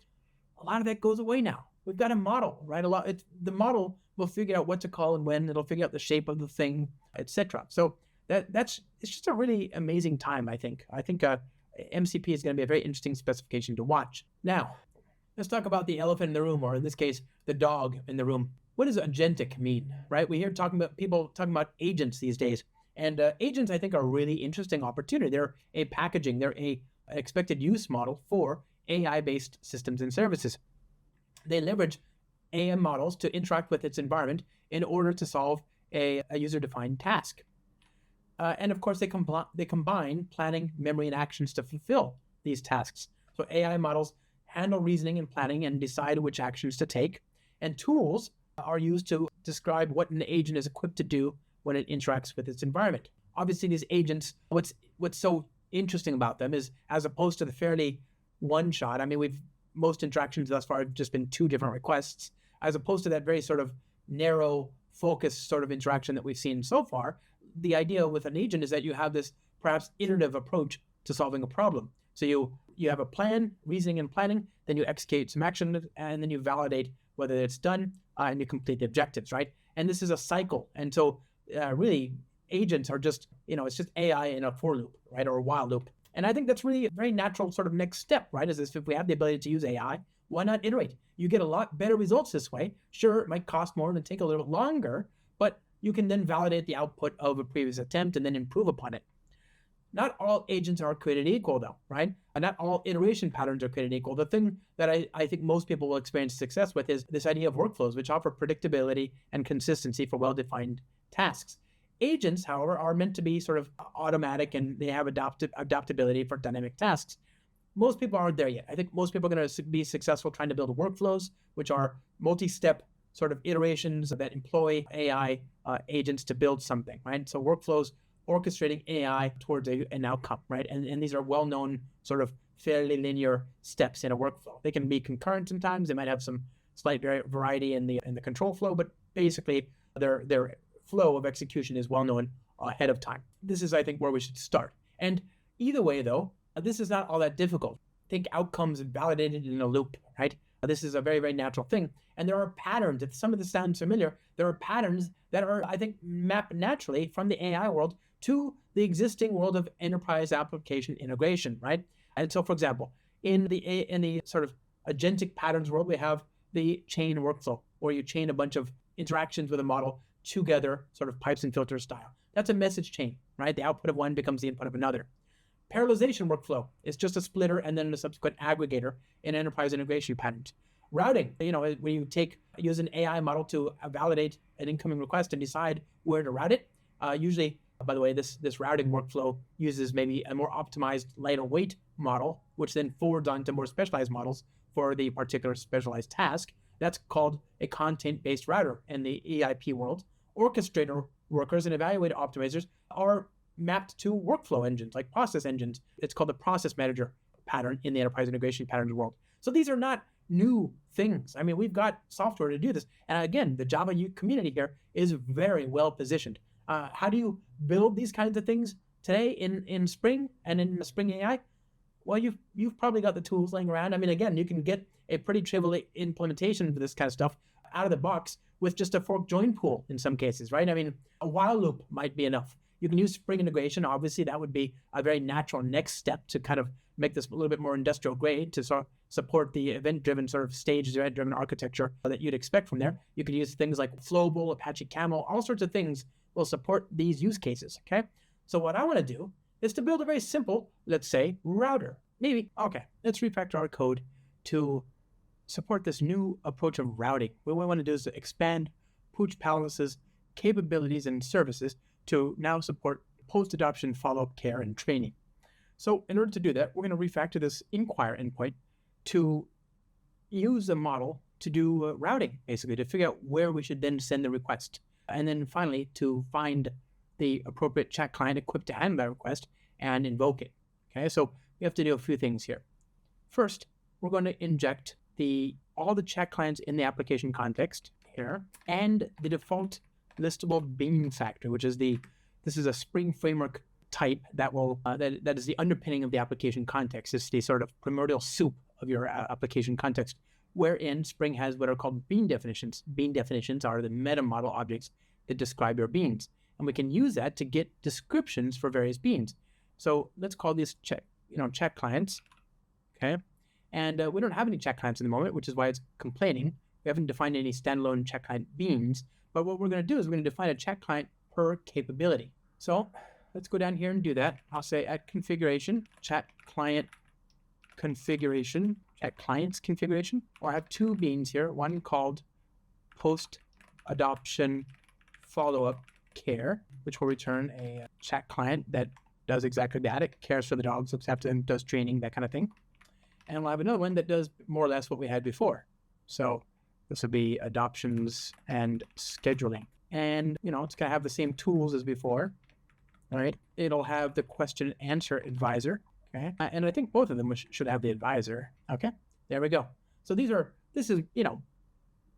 S1: a lot of that goes away now. We've got a model, right? The model will figure out what to call and when. It'll figure out the shape of the thing, etc. So it's just a really amazing time, I think. I think MCP is going to be a very interesting specification to watch. Now, let's talk about the elephant in the room, or in this case, the dog in the room. What does agentic mean, right? We hear people talking about agents these days. And agents, I think, are a really interesting opportunity. They're an expected use model for AI-based systems and services. They leverage AI models to interact with its environment in order to solve a user-defined task. And of course, they combine planning, memory, and actions to fulfill these tasks. So AI models handle reasoning and planning and decide which actions to take. And tools are used to describe what an agent is equipped to do when it interacts with its environment. Obviously, these agents, what's so interesting about them is, as opposed to the fairly one-shot, most interactions thus far have just been 2 different requests, as opposed to that very sort of narrow, focused sort of interaction that we've seen so far. The idea with an agent is that you have this perhaps iterative approach to solving a problem. So you have a plan, reasoning and planning, then you execute some action, and then you validate whether it's done, and you complete the objectives, right? And this is a cycle. And so really, agents are just, it's just AI in a for loop, right? Or a while loop. And I think that's really a very natural sort of next step, right? Is this, if we have the ability to use AI, why not iterate? You get a lot better results this way. Sure, it might cost more and take a little bit longer, but you can then validate the output of a previous attempt and then improve upon it. Not all agents are created equal, though, right? And not all iteration patterns are created equal. The thing that I think most people will experience success with is this idea of workflows, which offer predictability and consistency for well-defined tasks. Agents, however, are meant to be sort of automatic, and they have adaptability for dynamic tasks. Most people aren't there yet. I think most people are going to be successful trying to build workflows, which are multi-step sort of iterations that employ AI agents to build something, right? So workflows orchestrating AI towards an outcome, right? And these are well-known sort of fairly linear steps in a workflow. They can be concurrent sometimes. They might have some slight variety in the control flow, but basically their flow of execution is well-known ahead of time. This is, I think, where we should start. And either way, though, this is not all that difficult. Think outcomes validated in a loop, right? This is a very, very natural thing. And there are patterns. If some of this sounds familiar, there are patterns that are, I think, mapped naturally from the AI world to the existing world of enterprise application integration, right? And so, for example, in the sort of agentic patterns world, we have the chain workflow, where you chain a bunch of interactions with a model together, sort of pipes and filters style. That's a message chain, right? The output of one becomes the input of another. Parallelization workflow is just a splitter and then a subsequent aggregator in enterprise integration patterns. Routing, when you use an AI model to validate an incoming request and decide where to route it. Usually, by the way, this routing workflow uses maybe a more optimized, lighter weight model, which then forwards on to more specialized models for the particular specialized task. That's called a content-based router in the EIP world. Orchestrator workers and evaluator optimizers are mapped to workflow engines, like process engines. It's called the process manager pattern in the enterprise integration patterns world. So these are not new things. I mean, we've got software to do this. And again, the Java community here is very well positioned. How do you build these kinds of things today in Spring and in Spring AI? Well, you've probably got the tools laying around. I mean, again, you can get a pretty trivial implementation for this kind of stuff out of the box with just a fork join pool in some cases, right? I mean, a while loop might be enough. You can use Spring integration. Obviously, that would be a very natural next step to kind of make this a little bit more industrial grade to sort of support the event-driven sort of stage, event-driven architecture that you'd expect from there. You could use things like Flowable, Apache Camel, all sorts of things will support these use cases, okay? So what I want to do is to build a very simple, let's say, router. Let's refactor our code to support this new approach of routing. What we want to do is to expand Pooch Palace's capabilities and services to now support post-adoption follow-up care and training. So in order to do that, we're going to refactor this inquire endpoint to use a model to do routing, basically, to figure out where we should then send the request. And then finally, to find the appropriate chat client equipped to handle that request and invoke it. Okay, so we have to do a few things here. First, we're going to inject all the chat clients in the application context here and the default listable bean factor, which is this is a Spring framework type that will that is the underpinning of the application context. It's the sort of primordial soup of your application context, wherein Spring has what are called bean definitions. Bean definitions are the meta model objects that describe your beans, and we can use that to get descriptions for various beans. So let's call these chat clients, okay? And we don't have any chat clients in the moment, which is why it's complaining. We haven't defined any standalone chat client beans, but what we're going to do is we're going to define a chat client per capability. So let's go down here and do that. I'll say at configuration, chat client configuration, chat clients configuration. Or I have two beans here, one called post-adoption follow-up care, which will return a chat client that does exactly that. It cares for the dogs, looks after them, does training, that kind of thing. And we'll have another one that does more or less what we had before. So this will be adoptions and scheduling. And, it's going to have the same tools as before. All right. It'll have the question and answer advisor. Okay. And I think both of them should have the advisor. Okay. There we go. So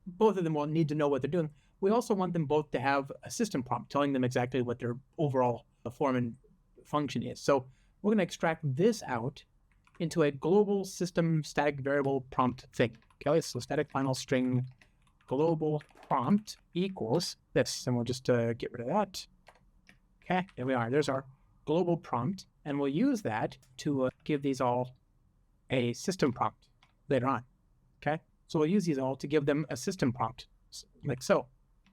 S1: both of them will need to know what they're doing. We also want them both to have a system prompt telling them exactly what their overall form and function is. So we're going to extract this out into a global system static variable prompt thing. Okay. So static final string global prompt equals this, and we'll just get rid of that. Okay, there we are. There's our global prompt, and we'll use that to give these all a system prompt later on. Okay, so we'll use these all to give them a system prompt, like so.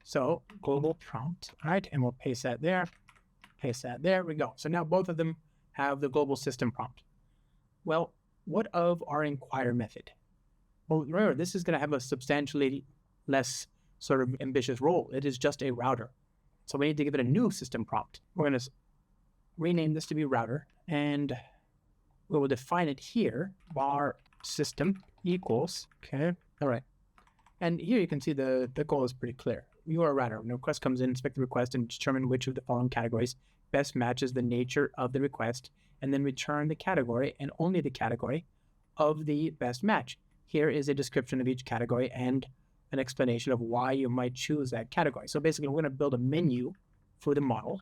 S1: So global prompt, all right, and we'll paste that there, there we go. So now both of them have the global system prompt. Well, what of our inquire method? Well, remember, this is going to have a substantially less sort of ambitious role. It is just a router. So we need to give it a new system prompt. We're going to rename this to be router, and we will define it here, var system equals, okay, all right. And here you can see the goal is pretty clear. You are a router. When a request comes in, inspect the request and determine which of the following categories best matches the nature of the request, and then return the category and only the category of the best match. Here is a description of each category and an explanation of why you might choose that category. So basically, we're going to build a menu for the model.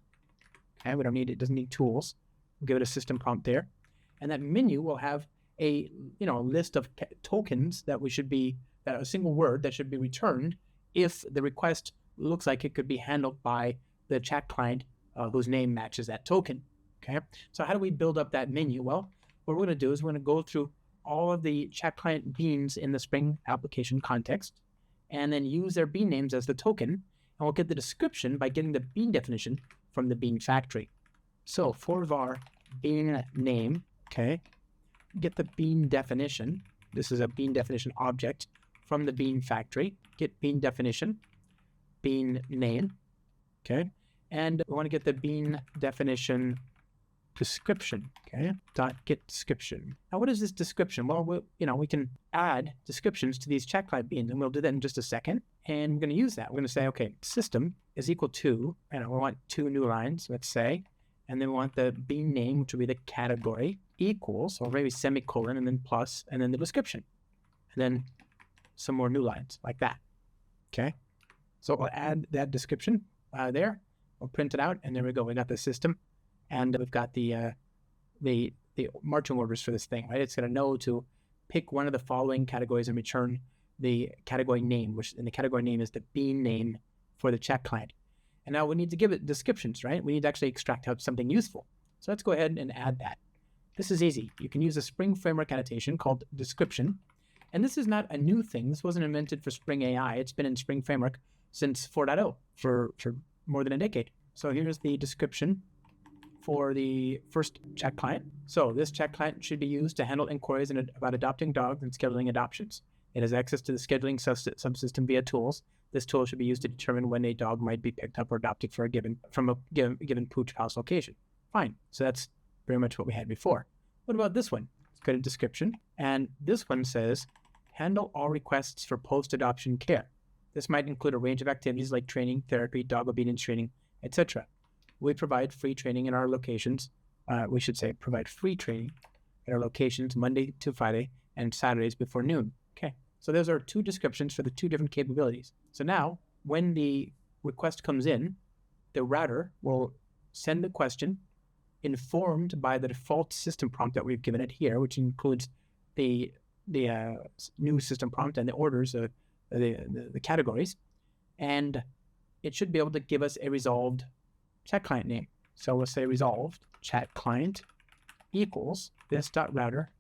S1: Okay, we don't need it; doesn't need tools. We'll give it a system prompt there, and that menu will have a list of tokens that a single word that should be returned if the request looks like it could be handled by the chat client whose name matches that token. Okay, so how do we build up that menu? Well, what we're going to do is we're going to go through all of the chat client beans in the Spring application context, and then use their bean names as the token, and we'll get the description by getting the bean definition from the bean factory. So for var bean name, okay, get the bean definition. This is a bean definition object from the bean factory. Get bean definition, bean name, okay, and we want to get the bean definition description, okay, dot get description. Now, what is this description? Well, we can add descriptions to these chat client beans, and we'll do that in just a second. And we're going to use that. We're going to say, okay, system is equal to, we want 2 new lines, let's say, and then we want the bean name, which will be the category, equals, or maybe semicolon, and then plus, and then the description, and then some more new lines like that. Okay, so we'll add that description there. We'll print it out, and there we go. We got the system. And we've got the marching orders for this thing, right? It's going to know to pick one of the following categories and return the category name, and the category name is the bean name for the chat client. And now we need to give it descriptions, right? We need to actually extract out something useful. So let's go ahead and add that. This is easy. You can use a Spring Framework annotation called description. And this is not a new thing. This wasn't invented for Spring AI. It's been in Spring Framework since 4.0 for more than a decade. So here's the description for the first chat client. So this chat client should be used to handle inquiries about adopting dogs and scheduling adoptions. It has access to the scheduling subsystem via tools. This tool should be used to determine when a dog might be picked up or adopted from a given pooch house location. Fine. So that's very much what we had before. What about this one? Let's go to description. And this one says, handle all requests for post-adoption care. This might include a range of activities like training, therapy, dog obedience training, etc. We provide free training in our locations. We should say provide free training at our locations Monday to Friday and Saturdays before noon. Okay, so those are 2 descriptions for the 2 different capabilities. So now when the request comes in, the router will send the question informed by the default system prompt that we've given it here, which includes the new system prompt and the orders, the categories, and it should be able to give us a resolved chat client name. So we'll say resolved chat client equals this dot router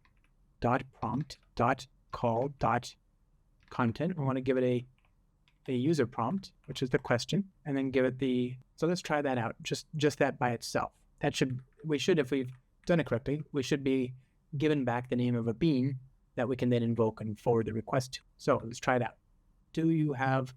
S1: dot prompt dot call dot content. We want to give it a user prompt, which is the question, and then give it so let's try that out, just that by itself. If we've done it correctly, we should be given back the name of a bean that we can then invoke and forward the request to. So let's try it out. Do you have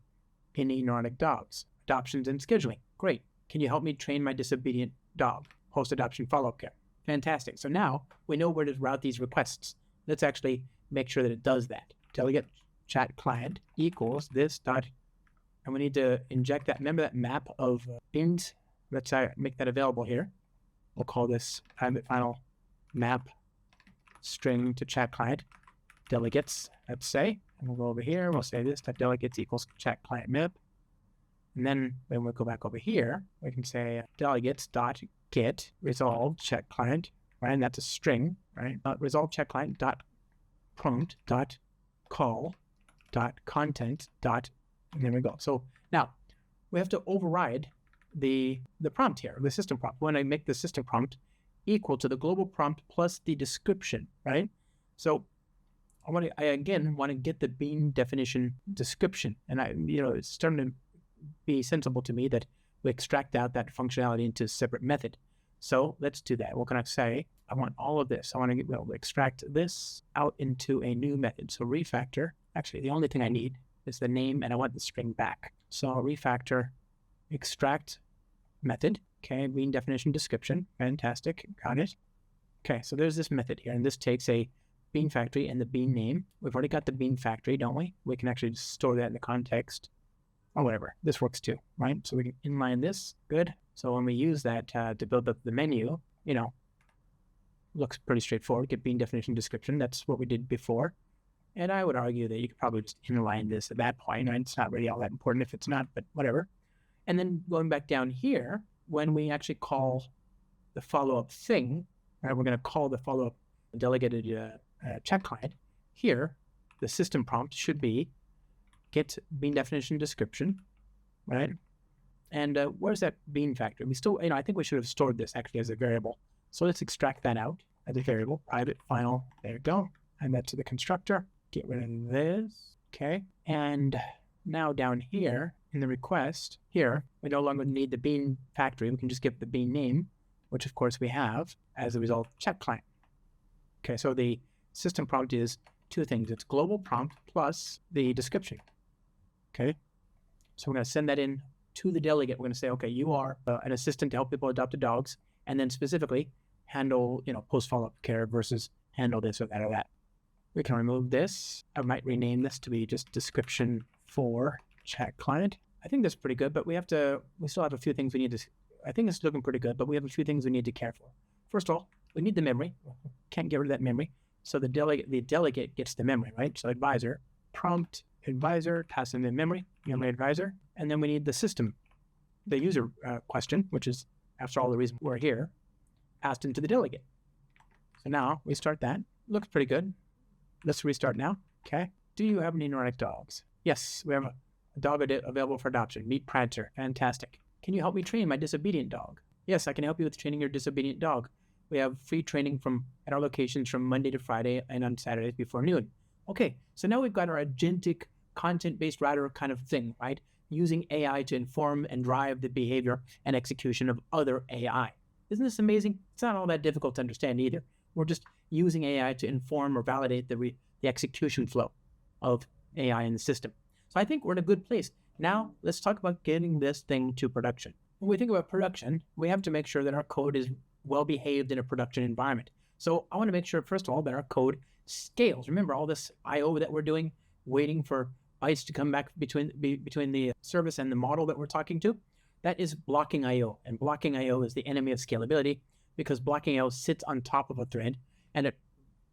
S1: any neurotic dogs? Adoptions and scheduling. Great. Can you help me train my disobedient dog? Post-adoption follow-up care. Fantastic. So now we know where to route these requests. Let's actually make sure that it does that. Delegate chat client equals this dot, and we need to inject that. Remember that map of beans? Let's make that available here. We'll call this final map string to chat client delegates, let's say. And we'll go over here. We'll say this dot delegates equals chat client map. And then when we go back over here, we can say delegates dot get resolve chat client, right? And that's a string, right? Resolve chat client dot prompt dot call dot content dot, and there we go. So now we have to override the prompt here, the system prompt. When I make the system prompt equal to the global prompt plus the description, right? So I again want to get the bean definition description, and it's starting to be sensible to me that we extract out that functionality into a separate method. So let's do that. What can I say? I want all of this. I want to extract this out into a new method. So refactor. Actually, the only thing I need is the name, and I want the string back. So refactor, extract method. Okay, bean definition description. Fantastic. Got it. Okay, so there's this method here, and this takes a bean factory and the bean name. We've already got the bean factory, don't we? We can actually just store that in the context. Or whatever. This works too, right? So we can inline this. Good. So when we use that to build up the menu, looks pretty straightforward. Get bean definition description. That's what we did before. And I would argue that you could probably just inline this at that point. Right? It's not really all that important if it's not, but whatever. And then going back down here, when we actually call the follow-up thing, right, we're going to call the follow-up delegated chat client. Here, the system prompt should be get bean definition description, right? And where's that bean factory? We still, I think we should have stored this actually as a variable. So let's extract that out as a variable, private final. There we go. And that's to the constructor. Get rid of this. Okay. And now down here in the request, here, we no longer need the bean factory. We can just give the bean name, which of course we have as a result chat client. Okay. So the system prompt is two things. It's global prompt plus the description. Okay, so we're going to send that in to the delegate. We're going to say, okay, you are an assistant to help people adopt the dogs, and then specifically handle, post follow-up care versus handle this or that or that. We can remove this. I might rename this to be just description for chat client. I think that's pretty good, but we still have a few things we need to, I think it's looking pretty good, but we have a few things we need to care for. First of all, we need the memory. Can't get rid of that memory. So the delegate gets the memory, right? So advisor, prompt, advisor, pass in the memory advisor, and then we need the system, the user question, which is, after all, the reason we're here, passed into the delegate. So now we start that. Looks pretty good. Let's restart now. Okay. Do you have any neurotic dogs? Yes, we have a dog available for adoption. Meet Prancer. Fantastic. Can you help me train my disobedient dog? Yes, I can help you with training your disobedient dog. We have free training at our locations from Monday to Friday and on Saturdays before noon. Okay, so now we've got our agentic content-based router kind of thing, right? Using AI to inform and drive the behavior and execution of other AI. Isn't this amazing? It's not all that difficult to understand either. We're just using AI to inform or validate the execution flow of AI in the system. So I think we're in a good place. Now, let's talk about getting this thing to production. When we think about production, we have to make sure that our code is well-behaved in a production environment. So I want to make sure, first of all, that our code scales. Remember all this I/O that we're doing, waiting for bytes to come back between the service and the model that we're talking to? That is blocking I/O. And blocking I/O is the enemy of scalability, because blocking I/O sits on top of a thread and it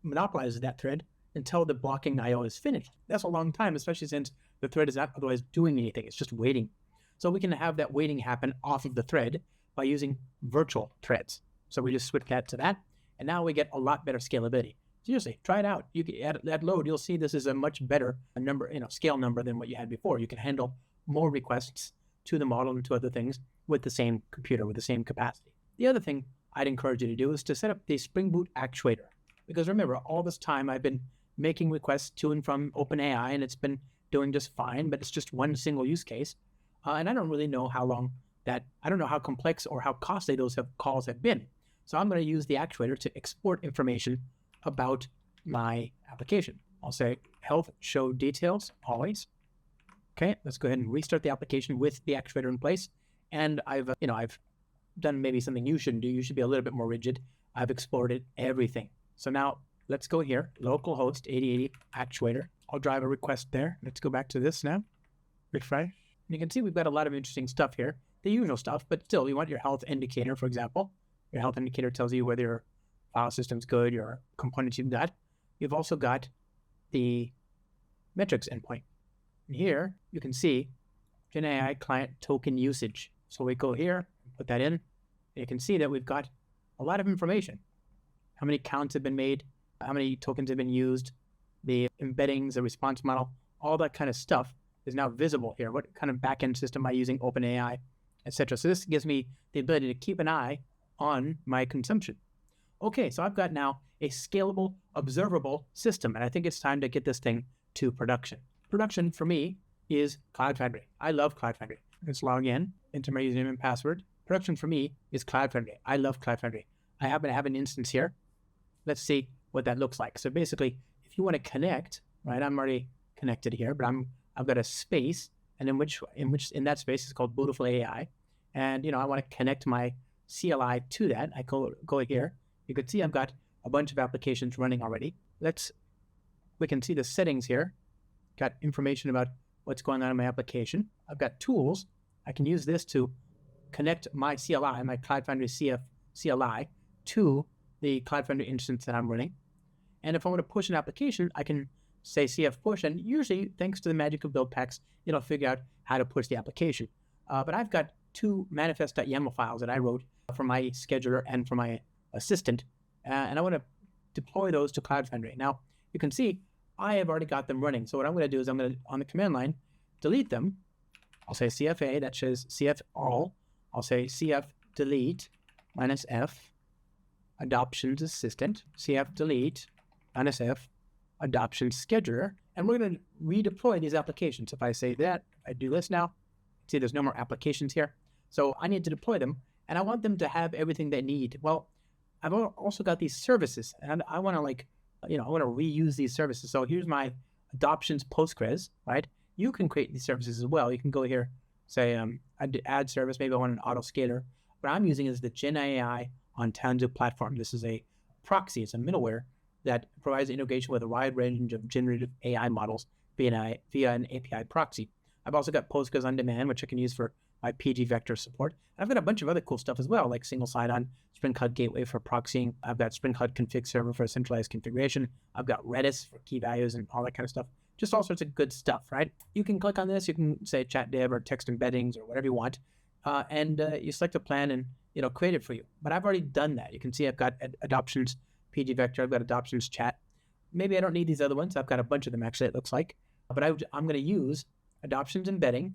S1: monopolizes that thread until the blocking I/O is finished. That's a long time, especially since the thread is not otherwise doing anything. It's just waiting. So we can have that waiting happen off of the thread by using virtual threads. So we just switch that to that, and now we get a lot better scalability. Seriously, try it out. You can add load. You'll see this is a much better scale number than what you had before. You can handle more requests to the model and to other things with the same computer, with the same capacity. The other thing I'd encourage you to do is to set up the Spring Boot actuator. Because remember, all this time I've been making requests to and from OpenAI, and it's been doing just fine, but it's just one single use case. And I don't really know how complex or how costly those calls have been. So I'm going to use the actuator to export information about my application. I'll say health show details always. Okay, let's go ahead and restart the application with the actuator in place. And I've done maybe something you shouldn't do. You should be a little bit more rigid. I've exported everything. So now let's go here, localhost 8080 actuator. I'll drive a request there. Let's go back to this now. Refresh. You can see we've got a lot of interesting stuff here. The usual stuff, but still, you want your health indicator, for example. Your health indicator tells you whether your file system's good, your components you've got. You've also got the metrics endpoint. And here, you can see Gen AI client token usage. So we go here, put that in. You can see that we've got a lot of information. How many counts have been made, how many tokens have been used, the embeddings, the response model, all that kind of stuff is now visible here. What kind of backend system am I using? OpenAI. etc. So this gives me the ability to keep an eye on my consumption. Okay, so I've got now a scalable, observable system, and I think it's time to get this thing to production. Production for me is Cloud Foundry. I love Cloud Foundry. Let's log in, enter my username and password. Production for me is Cloud Foundry. I love Cloud Foundry. I happen to have an instance here. Let's see what that looks like. So basically, if you want to connect, right? I'm already connected here, but I've got a space, and in that space is called Beautiful AI, and I want to connect my CLI to that. I go here. You can see I've got a bunch of applications running already. We can see the settings here. Got information about what's going on in my application. I've got tools. I can use this to connect my CLI, my Cloud Foundry CLI, to the Cloud Foundry instance that I'm running. And if I want to push an application, I can say CF push, and usually, thanks to the magic of build packs, it'll figure out how to push the application. But I've got two manifest.yaml files that I wrote for my scheduler and for my assistant, and I want to deploy those to Cloud Foundry. Now, you can see I have already got them running. So what I'm going to do is I'm going to, on the command line, delete them. I'll say CFA, that says CF all. I'll say CF delete -F adoptions assistant, CF delete -F adoptions scheduler, and we're going to redeploy these applications. If I say that, I do this now, see there's no more applications here. So I need to deploy them, and I want them to have everything they need. Well, I've also got these services, and I want to I want to reuse these services. So here's my adoptions Postgres, right? You can create these services as well. You can go here, say add service. Maybe I want an auto scaler. What I'm using is the Gen AI on Tanzu platform. This is a proxy. It's a middleware that provides integration with a wide range of generative AI models via an API proxy. I've also got Postgres on demand, which I can use for my PG vector support. And I've got a bunch of other cool stuff as well, like single sign-on, Spring Cloud Gateway for proxying. I've got Spring Cloud Config Server for centralized configuration. I've got Redis for key values and all that kind of stuff. Just all sorts of good stuff, right? You can click on this. You can say chat dev or text embeddings or whatever you want. And you select a plan and it'll create it for you. But I've already done that. You can see I've got adoptions PG vector. I've got adoptions chat. Maybe I don't need these other ones. I've got a bunch of them actually, it looks like. But I'm going to use adoptions embedding,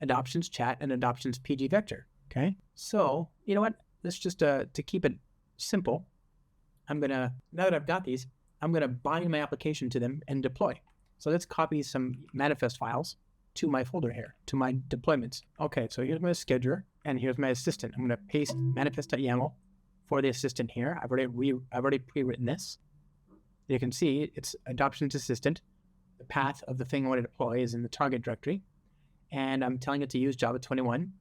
S1: adoptions chat, and adoptions PG vector. Okay. So you know what? Let's just to keep it simple, now that I've got these, I'm going to bind my application to them and deploy. So let's copy some manifest files to my folder here, to my deployments. Okay, so here's my scheduler and here's my assistant. I'm going to paste manifest.yaml for the assistant here. I've already pre-written this. You can see it's adoptions assistant. The path of the thing I want to deploy is in the target directory. And I'm telling it to use Java 21.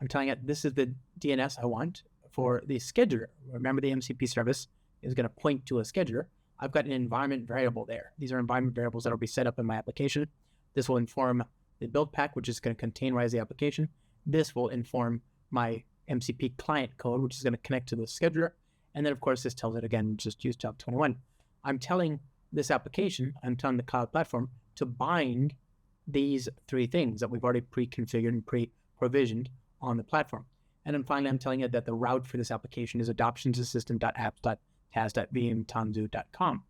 S1: I'm telling it this is the DNS I want for the scheduler. Remember, the MCP service is going to point to a scheduler. I've got an environment variable there. These are environment variables that will be set up in my application. This will inform the build pack, which is going to containerize the application. This will inform my MCP client code, which is going to connect to the scheduler. And then, of course, this tells it, again, just use Java 21. I'm telling this application, I'm telling the cloud platform to bind these three things that we've already pre-configured and pre-provisioned on the platform. And then finally, I'm telling it that the route for this application is adoptionsassistant.apps.tas.vmtanzu.com.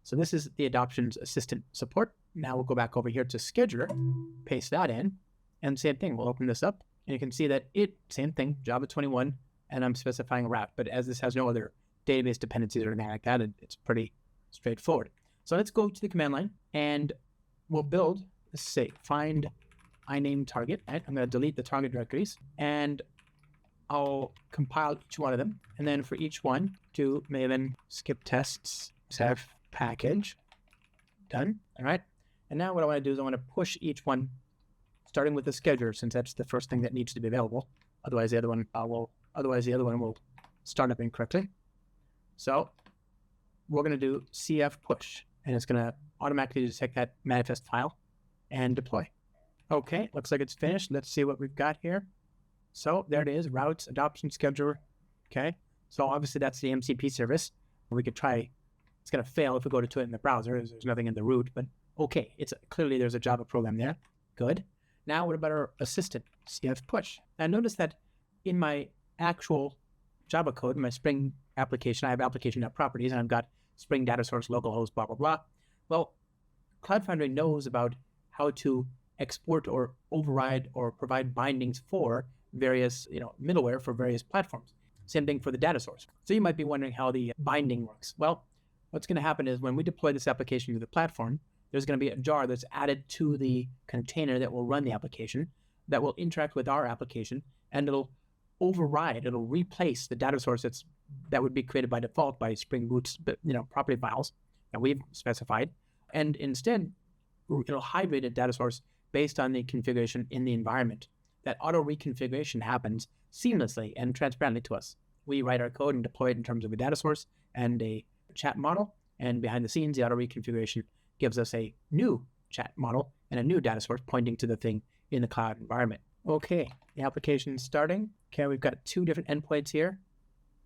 S1: So this is the adoptions assistant support. Now we'll go back over here to scheduler, paste that in, and same thing. We'll open this up, and you can see that same thing, Java 21, and I'm specifying route. But as this has no other database dependencies or anything like that, it's pretty straightforward. So let's go to the command line, and we'll build, let's say, find iname target. Right? I'm going to delete the target directories, and I'll compile each one of them. And then for each one, do maven skip tests, save package. Done. All right. And now what I want to do is I want to push each one, starting with the scheduler, since that's the first thing that needs to be available. Otherwise, the other one will start up incorrectly. So we're going to do CF push, and it's going to automatically detect that manifest file and deploy. Okay, looks like it's finished. Let's see what we've got here. So there it is, routes, adoption scheduler. Okay, so obviously that's the MCP service. We could try, it's going to fail if we go to it in the browser. There's nothing in the root, but okay, clearly there's a Java program there. Good. Now what about our assistant, CF push? Now notice that in my actual Java code, in my Spring application, I have application.properties, and I've got Spring data source, localhost, blah, blah, blah. Well, Cloud Foundry knows about how to export or override or provide bindings for various, middleware for various platforms. Same thing for the data source. So you might be wondering how the binding works. Well, what's going to happen is when we deploy this application to the platform, there's going to be a jar that's added to the container that will run the application, that will interact with our application, and it'll replace the data source that would be created by default by Spring Boot's property files that we've specified, and instead it'll hydrate a data source based on the configuration in the environment. That auto reconfiguration happens seamlessly and transparently to us. We write our code and deploy it in terms of a data source and a chat model, and behind the scenes, the auto reconfiguration gives us a new chat model and a new data source pointing to the thing in the cloud environment. Okay, the application is starting. Okay, we've got 2 different endpoints here.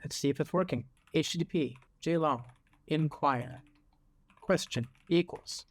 S1: Let's see if it's working. HTTP, JLong, inquire, question equals,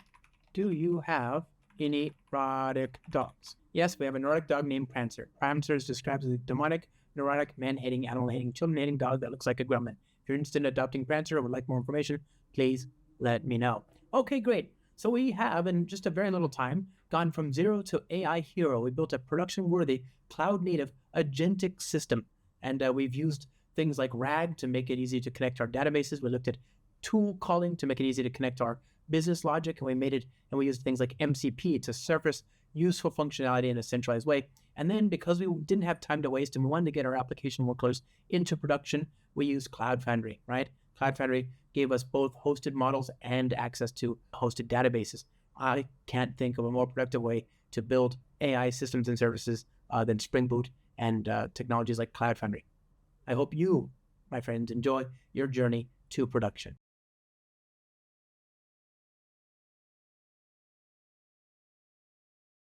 S1: do you have any erotic dogs? Yes, we have a neurotic dog named Prancer. Prancer is described as a demonic, neurotic, man-hating, animal-hating, children-hating dog that looks like a gremlin. If you're interested in adopting Prancer or would like more information, please let me know. Okay, great. So we have, in just a very little time, gone from zero to AI hero. We built a production-worthy, cloud-native, agentic system. And we've used things like RAG to make it easy to connect our databases. We looked at tool calling to make it easy to connect our business logic, and we used things like MCP to surface useful functionality in a centralized way. And then because we didn't have time to waste and we wanted to get our application workloads into production, we used Cloud Foundry, right? Cloud Foundry gave us both hosted models and access to hosted databases. I can't think of a more productive way to build AI systems and services than Spring Boot and technologies like Cloud Foundry. I hope you, my friends, enjoy your journey to production.